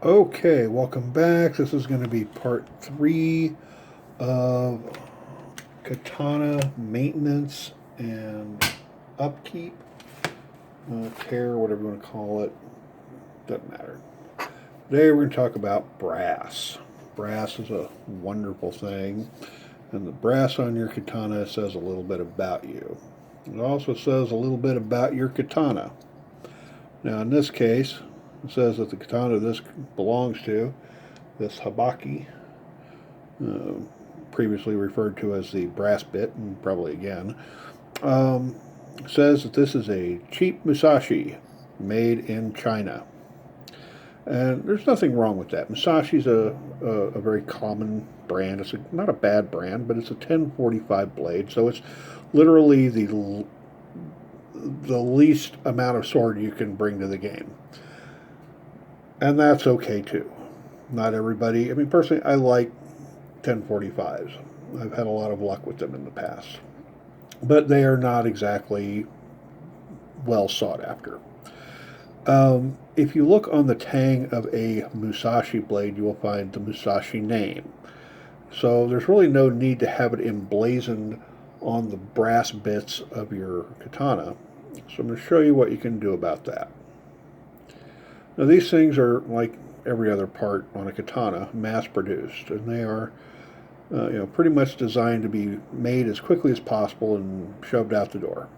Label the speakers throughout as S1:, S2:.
S1: Okay, welcome back. This is going to be part 3 of Katana Maintenance and Upkeep, Care, whatever you want to call it. Doesn't matter. Today we're going to talk about brass. Brass is a wonderful thing, and the brass on your katana says a little bit about you. It also says a little bit about your katana. Now, in this case, it says that the katana this belongs to, this habaki, uh, previously referred to as the brass bit, and probably again, says that this is a cheap Musashi made in China. And there's nothing wrong with that. Musashi's a very common brand. It's not a bad brand, but it's a 1045 blade, so it's literally the least amount of sword you can bring to the game. And that's okay too. Not everybody, I mean, personally, I like 1045s. I've had a lot of luck with them in the past. But they are not exactly well sought after. If you look on the tang of a Musashi blade, you will find the Musashi name. So there's really no need to have it emblazoned on the brass bits of your katana. So I'm going to show you what you can do about that. Now these things are like every other part on a katana, mass produced, and they are pretty much designed to be made as quickly as possible and shoved out the door.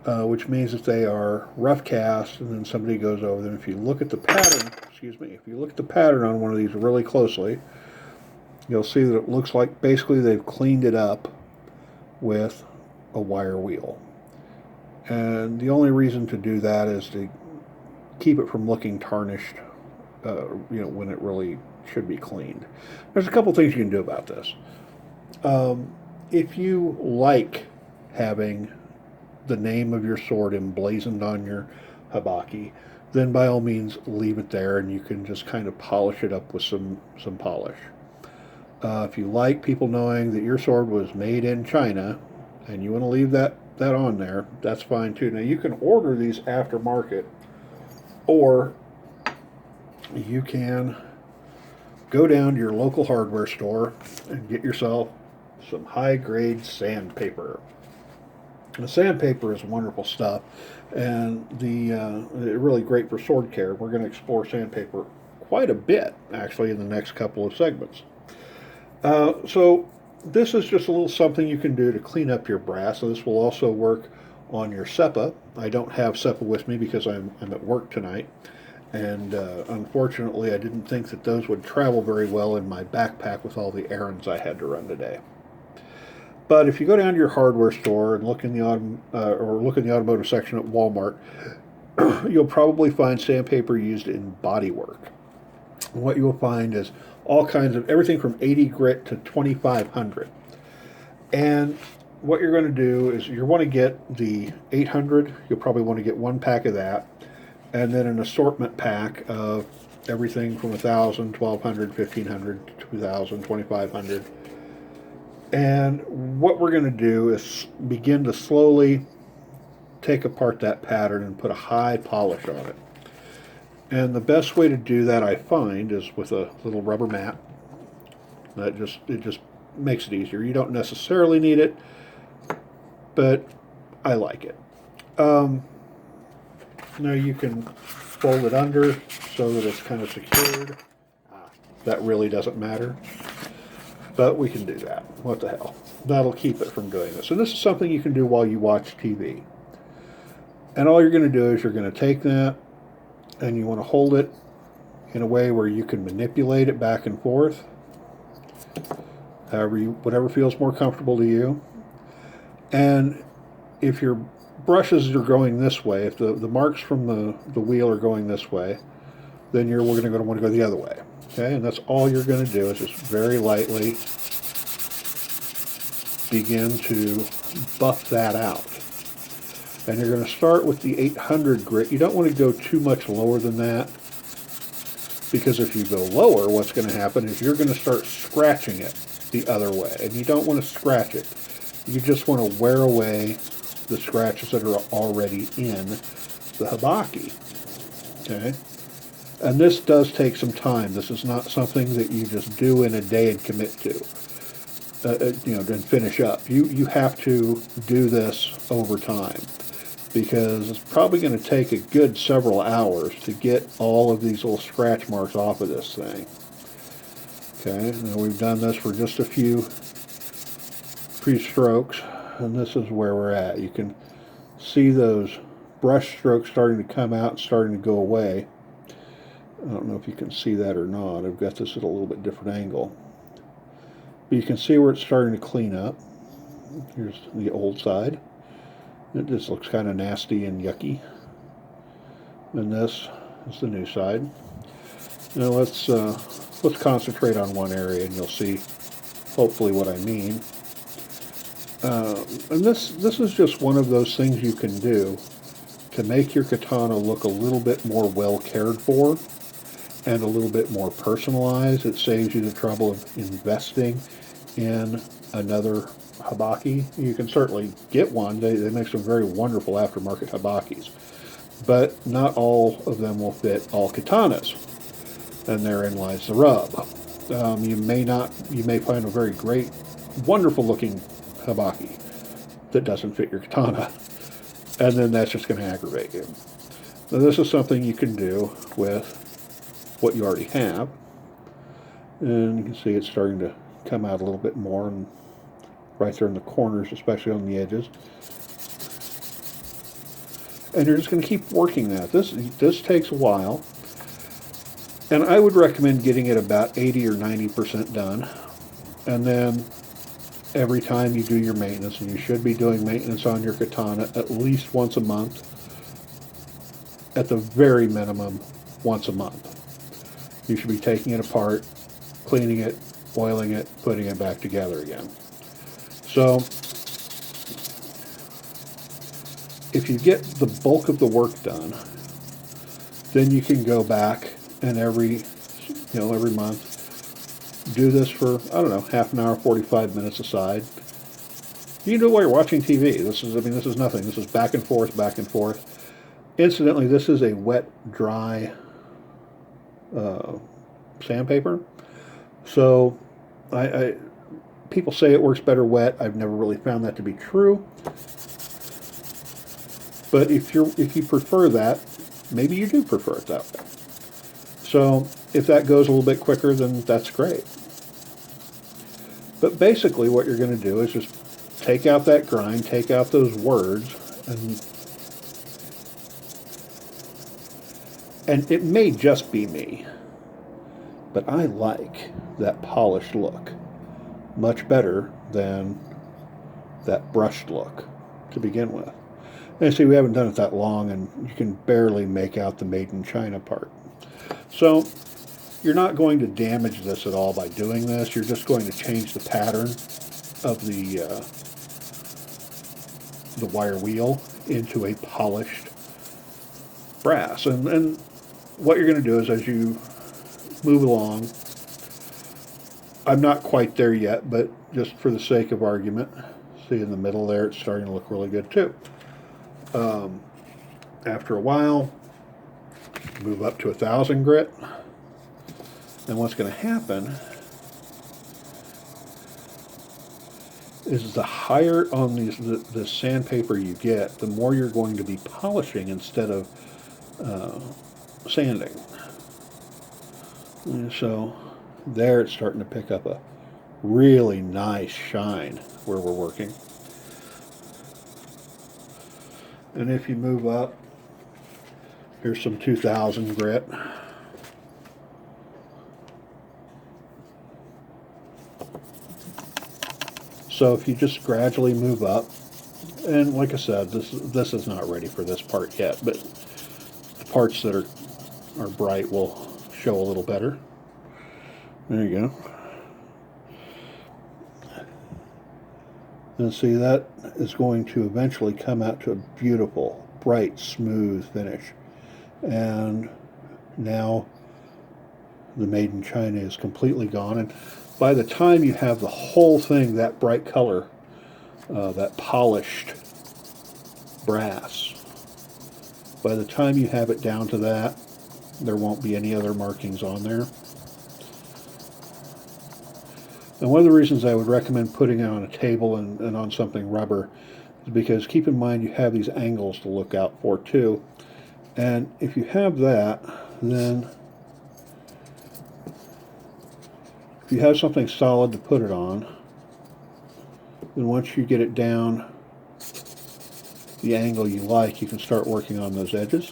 S1: Which means that they are rough cast, and then somebody goes over them. If you look at the pattern, if you look at the pattern on one of these really closely, you'll see that it looks like basically they've cleaned it up with a wire wheel. And the only reason to do that is to keep it from looking tarnished, when it really should be cleaned. There's a couple things you can do about this. If you like having the name of your sword emblazoned on your habaki, then by all means leave it there, and you can just kind of polish it up with some polish. If you like people knowing that your sword was made in China, and you want to leave that on there, that's fine too. Now you can order these aftermarket, or you can go down to your local hardware store and get yourself some high-grade sandpaper. The sandpaper is wonderful stuff, and it's really great for sword care. We're going to explore sandpaper quite a bit, actually, in the next couple of segments. So this is just a little something you can do to clean up your brass. So this will also work on your SEPA. I don't have SEPA with me because I'm at work tonight, and unfortunately I didn't think that those would travel very well in my backpack with all the errands I had to run today. But if you go down to your hardware store and look in the automotive section at Walmart, you'll probably find sandpaper used in body work. And what you'll find is all kinds of everything from 80 grit to 2500. And what you're going to do is you want to get the 800. You'll probably want to get one pack of that, and then an assortment pack of everything from 1000, 1200, 1500, 2000, 2500. And what we're going to do is begin to slowly take apart that pattern and put a high polish on it. And the best way to do that, I find, is with a little rubber mat. It just makes it easier. You don't necessarily need it, but I like it. Now you can fold it under so that it's kind of secured. That really doesn't matter, but we can do that. What the hell? That'll keep it from doing this. And this is something you can do while you watch TV. And all you're going to do is you're going to take that, and you want to hold it in a way where you can manipulate it back and forth, whatever feels more comfortable to you. And if your brushes are going this way, if the marks from the wheel are going this way, then we're going to want to go the other way. Okay, and that's all you're going to do is just very lightly begin to buff that out. And you're going to start with the 800 grit. You don't want to go too much lower than that, because if you go lower, what's going to happen is you're going to start scratching it the other way. And you don't want to scratch it. You just want to wear away the scratches that are already in the habaki. Okay? And this does take some time. This is not something that you just do in a day and commit to, and finish up. You have to do this over time, because it's probably going to take a good several hours to get all of these little scratch marks off of this thing. Okay, now we've done this for just a few strokes, and this is where we're at. You can see those brush strokes starting to come out and starting to go away. I don't know if you can see that or not. I've got this at a little bit different angle. But you can see where it's starting to clean up. Here's the old side. It just looks kind of nasty and yucky. And this is the new side. Now let's concentrate on one area, and you'll see hopefully what I mean. And this is just one of those things you can do to make your katana look a little bit more well cared for and a little bit more personalized. It saves you the trouble of investing in another habaki. You can certainly get one. They make some very wonderful aftermarket habakis, but not all of them will fit all katanas, and therein lies the rub. You may find a very great, wonderful looking habaki that doesn't fit your katana, and then that's just going to aggravate you. Now, this is something you can do with what you already have, and you can see it's starting to come out a little bit more, and right there in the corners, especially on the edges. And you're just going to keep working that. This takes a while, and I would recommend getting it about 80 or 90% done, and then every time you do your maintenance, and you should be doing maintenance on your katana at least once a month, at the very minimum once a month. You should be taking it apart, cleaning it, oiling it, putting it back together again. So if you get the bulk of the work done, then you can go back and every month do this for, I don't know, half an hour, 45 minutes aside. You can do it while you're watching TV. This is nothing. This is back and forth, back and forth. Incidentally, this is a wet, dry sandpaper. So people say it works better wet. I've never really found that to be true. But if you prefer that, maybe you do prefer it that way. So if that goes a little bit quicker, then that's great. But basically what you're going to do is just take out that grind, take out those words, and it may just be me, but I like that polished look much better than that brushed look to begin with. And see, we haven't done it that long, and you can barely make out the Made in China part. So you're not going to damage this at all by doing this. You're just going to change the pattern of the wire wheel into a polished brass. And what you're going to do is, as you move along, I'm not quite there yet, but just for the sake of argument, see in the middle there, it's starting to look really good too. After a while, move up to 1,000 grit, and what's going to happen is the higher on the sandpaper you get, the more you're going to be polishing instead of sanding. And so there it's starting to pick up a really nice shine where we're working. And if you move up, here's some 2,000 grit. So if you just gradually move up, and like I said, this is not ready for this part yet, but the parts that are bright will show a little better. There you go. And see, that is going to eventually come out to a beautiful, bright, smooth finish. And now the Made in China is completely gone. And by the time you have the whole thing that bright color, that polished brass, by the time you have it down to that, there won't be any other markings on there. And one of the reasons I would recommend putting it on a table and on something rubber is because keep in mind you have these angles to look out for too. And if you have that, then if you have something solid to put it on, then once you get it down the angle you like, you can start working on those edges.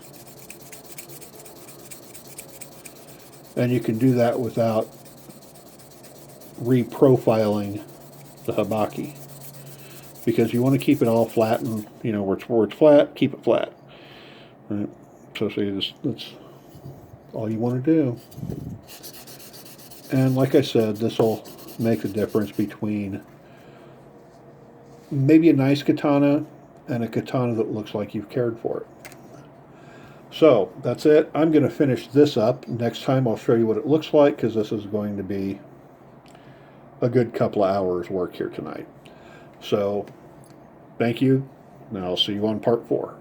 S1: And you can do that without reprofiling the habaki, because you want to keep it all flat, and where it's flat, keep it flat. Right? So that's all you want to do. And like I said, this will make the difference between maybe a nice katana and a katana that looks like you've cared for it. So that's it. I'm going to finish this up. Next time I'll show you what it looks like, because this is going to be a good couple of hours work here tonight. So thank you, and I'll see you on part 4.